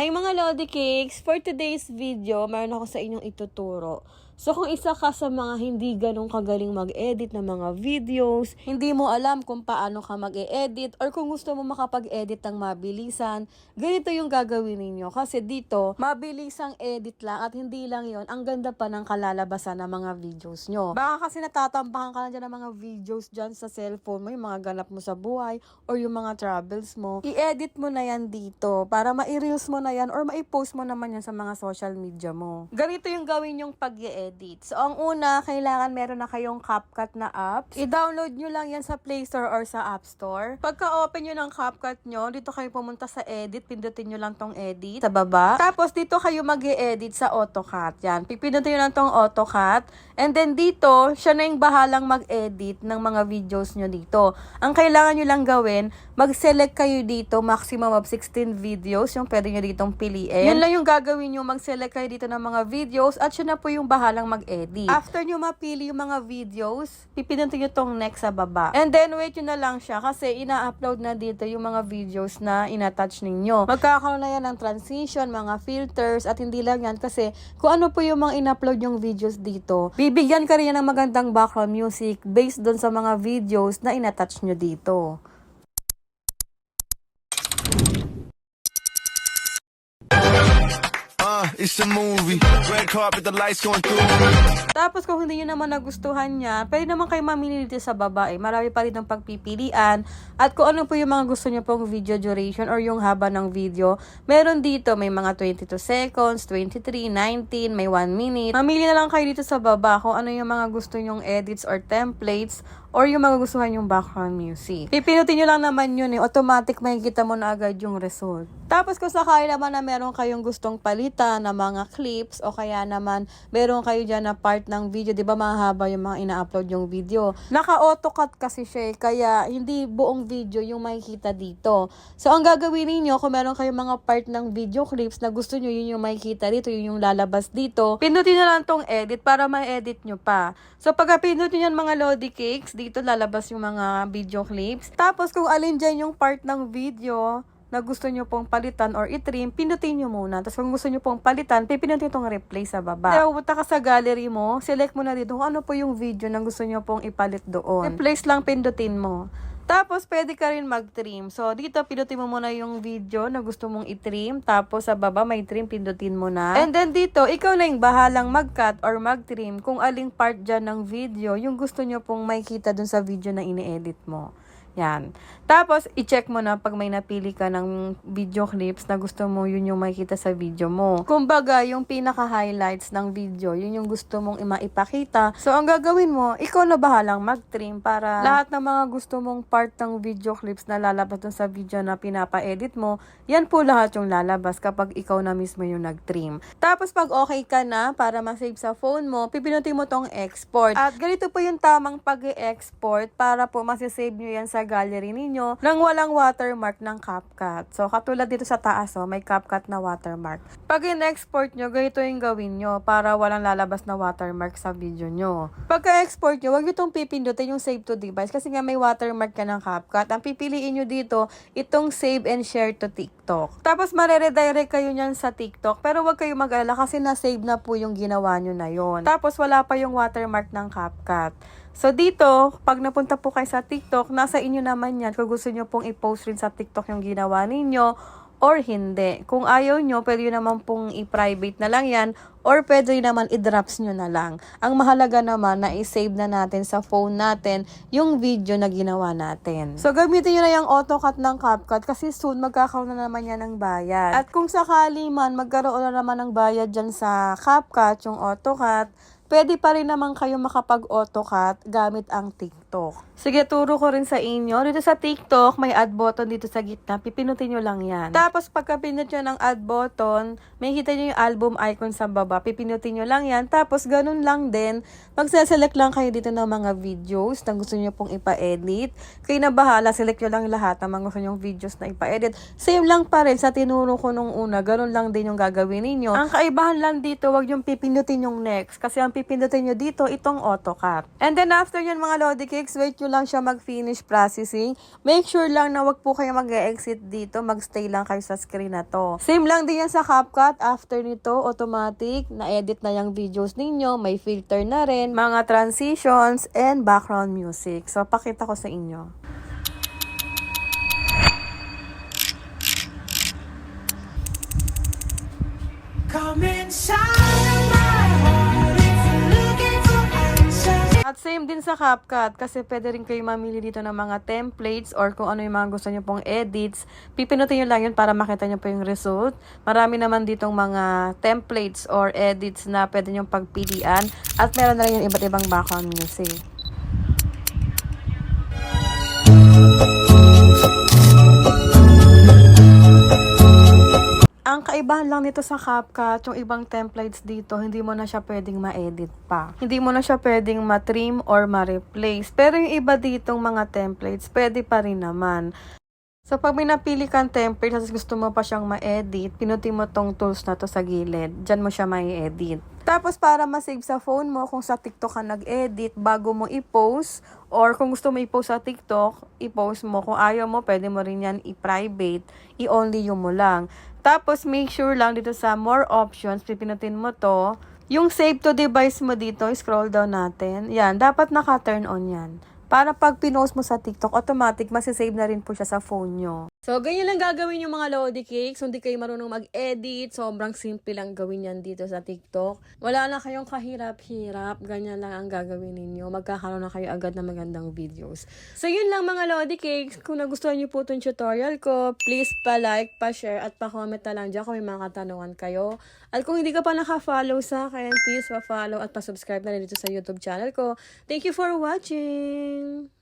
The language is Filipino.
Hi mga Lodi Cakes! For today's video, meron ako sa inyong ituturo. So kung isa ka sa mga hindi ganun kagaling mag-edit ng mga videos, hindi mo alam kung paano ka mag-e-edit, or kung gusto mo makapag-edit ng mabilisan, ganito yung gagawin ninyo. Kasi dito, mabilisang edit lang at hindi lang yon, ang ganda pa ng kalalabasan ng mga videos nyo. Baka kasi natatambakan ka na dyan ng mga videos dyan sa cellphone mo, yung mga ganap mo sa buhay, or yung mga travels mo. I-edit mo na yan dito para ma-reels mo na yan or ma-post mo naman yan sa mga social media mo. Ganito yung gawin yung pag-i-edit. So, ang una, kailangan meron na kayong CapCut na apps. I-download nyo lang yan sa Play Store or sa App Store. Pagka-open nyo ng CapCut nyo, dito kayo pumunta sa Edit. Pindutin nyo lang tong Edit sa baba. Tapos, dito kayo mag-i-edit sa AutoCut. Yan. Pipindutin nyo lang tong AutoCut. And then, dito, siya na yung bahalang mag-edit ng mga videos nyo dito. Ang kailangan nyo lang gawin, mag-select kayo dito, maximum of 16 videos, yung pwede nyo ditong piliin. Yun lang yung gagawin nyo, mag-select kayo dito ng mga videos, at siya na po yung bahalang mag-edit. After nyo mapili yung mga videos, pipindutin nyo tong next sa baba. And then, wait nyo na lang siya, kasi ina-upload na dito yung mga videos na ina-attach ninyo. Magkakaroon na yan ng transition, mga filters, at hindi lang yan, kasi kung ano po yung mga in-upload yung videos dito, bibigyan ka rin yan ng magandang background music based doon sa mga videos na in-attach nyo dito. It's a movie. Red carpet, the lights going through. Tapos kung hindi nyo naman nagustuhan niya, pwede naman kayo mamili dito sa baba. Marami pa rin ng pagpipilian. At kung ano po yung mga gusto nyo pong video duration or yung haba ng video, meron dito, may mga 22 seconds, 23, 19, may 1 minute. Mamili na lang kayo dito sa baba kung ano yung mga gusto nyong edits or templates or yung mga gustuhan yung background music. Pipinutin nyo lang naman yun automatic makikita mo na agad yung result. Tapos kung sakali naman na meron kayong gustong palitan na mga clips o kaya naman meron kayo dyan na part ng video, di ba mahaba yung mga ina-upload yung video. Naka-autocut kasi siya kaya hindi buong video yung makikita dito. So ang gagawin niyo kung meron kayong mga part ng video clips na gusto nyo yun yung makikita dito, yun yung lalabas dito, pinutin nyo lang tong edit para ma-edit nyo pa. So pagka pinutin nyo mga Lodi Cakes, dito lalabas yung mga video clips. Tapos kung alin dyan yung part ng video na gusto nyo pong palitan or i-trim, pindutin nyo muna. Tapos kung gusto nyo pong palitan, pinutin itong replay sa baba. Kaya pupunta ka sa gallery mo, select mo na dito kung ano po yung video na gusto nyo pong ipalit doon. Replace lang pindutin mo. Tapos, pwede ka rin mag-trim. So, dito, pindutin mo muna yung video na gusto mong i-trim. Tapos, sa baba, may trim, pindutin mo na. And then, dito, ikaw na yung bahalang mag-cut or mag-trim kung aling part dyan ng video yung gusto nyo pong makikita dun sa video na ini-edit mo. Yan. Tapos, i-check mo na pag may napili ka ng video clips na gusto mo, yun yung makikita sa video mo. Kumbaga, yung pinaka-highlights ng video, yun yung gusto mong maipakita. So, ang gagawin mo, ikaw na bahalang mag-trim para lahat ng mga gusto mong part ng video clips na lalabas dun sa video na pinapa-edit mo, yan po lahat yung lalabas kapag ikaw na mismo yung nag-trim. Tapos, pag okay ka na, para ma-save sa phone mo, pipinutin mo tong export. At ganito po yung tamang pag-export para po masisave nyo yan sa gallery ninyo nang walang watermark ng CapCut. So, katulad dito sa taas, may CapCut na watermark. Pag in-export nyo, ganito yung gawin nyo para walang lalabas na watermark sa video nyo. Pagka-export nyo, huwag nyo itong pipindutin yung save to device kasi nga may watermark ka ng CapCut. Ang pipiliin nyo dito, itong save and share to TikTok. Tapos, mareredirect kayo nyan sa TikTok pero huwag kayo mag-alala kasi na-save na po yung ginawa nyo na yon. Tapos, wala pa yung watermark ng CapCut. So, dito, pag napunta po kayo sa TikTok, nasa inyo naman yan kung gusto nyo pong i-post rin sa TikTok yung ginawa ninyo or hindi. Kung ayaw nyo, pwede naman pong i-private na lang yan or pwede naman i-drops nyo na lang. Ang mahalaga naman na i-save na natin sa phone natin yung video na ginawa natin. So, gamitin nyo na yung AutoCut ng CapCut kasi soon magkakaroon na naman yan ng bayad. At kung sakali man magkaroon na naman ng bayad dyan sa CapCut, yung AutoCut, pwede pa rin naman kayo makapag-AutoCut gamit ang TikTok. Sige, turo ko rin sa inyo. Dito sa TikTok, may add button dito sa gitna. Pipinutin nyo lang yan. Tapos, pagka pinut nyo ng add button, may kita nyo yung album icon sa baba. Pipinutin nyo lang yan. Tapos, ganun lang din. Magsaselect lang kayo dito ng mga videos na gusto nyo pong ipa-edit. Kayo na bahala. Select nyo lang lahat ng mga gusto nyong videos na ipa-edit. Same lang pa rin sa tinuro ko nung una. Ganun lang din yung gagawin ninyo. Ang kaibahan lang dito, wag yung pipinutin yung next. Kasi ang pipindutin nyo dito, itong AutoCut. And then, after yun mga Lodi Cakes, Kicks, wait nyo lang siya mag-finish processing. Make sure lang na wag po kayo mag-exit dito. Magstay lang kayo sa screen na to. Same lang din yan sa CapCut. After nito, automatic, na-edit na yung videos ninyo. May filter na rin, mga transitions, and background music. So, pakita ko sa inyo. Come inside of my heart if you're looking for answers. At same din sa CapCut kasi pwede rin kayo mamili dito ng mga templates or kung ano yung mga gusto nyo pong edits. Pipinutin nyo lang yun para makita nyo po yung result. Marami naman ditong mga templates or edits na pwede nyo pagpilian at meron na rin yung iba't ibang background music. Ang kaibahan lang nito sa CapCut, yung ibang templates dito, hindi mo na siya pwedeng ma-edit pa. Hindi mo na siya pwedeng ma-trim or ma-replace. Pero yung iba ditong mga templates, pwede pa rin naman. So, pag may napili kang template, tapos gusto mo pa siyang ma-edit, pinutin mo tong tools na to sa gilid. Diyan mo siya ma-edit. Tapos, para ma-save sa phone mo, kung sa TikTok ka nag-edit, bago mo i-post, or kung gusto mo i-post sa TikTok, i-post mo. Kung ayaw mo, pwede mo rin yan i-private, i-only you mo lang. Tapos, make sure lang dito sa more options, pipinutin mo to. Yung save to device mo dito, scroll down natin. Yan, dapat naka-turn on yan. Para pag pinost mo sa TikTok, automatic masisave na rin po siya sa phone nyo. So, ganyan lang gagawin yung mga Lodi Cakes. Kung di kayo marunong mag-edit, sobrang simple lang gawin yan dito sa TikTok. Wala na kayong kahirap-hirap. Ganyan lang ang gagawin ninyo. Magkakaroon na kayo agad ng magandang videos. So, yun lang mga Lodi Cakes. Kung nagustuhan nyo po itong tutorial ko, please pa-like, pa-share, at pa-comment na lang dyan kung may mga katanungan kayo. At kung hindi ka pa naka-follow sa akin, please pa-follow at pa-subscribe na rin dito sa YouTube channel ko. Thank you for watching!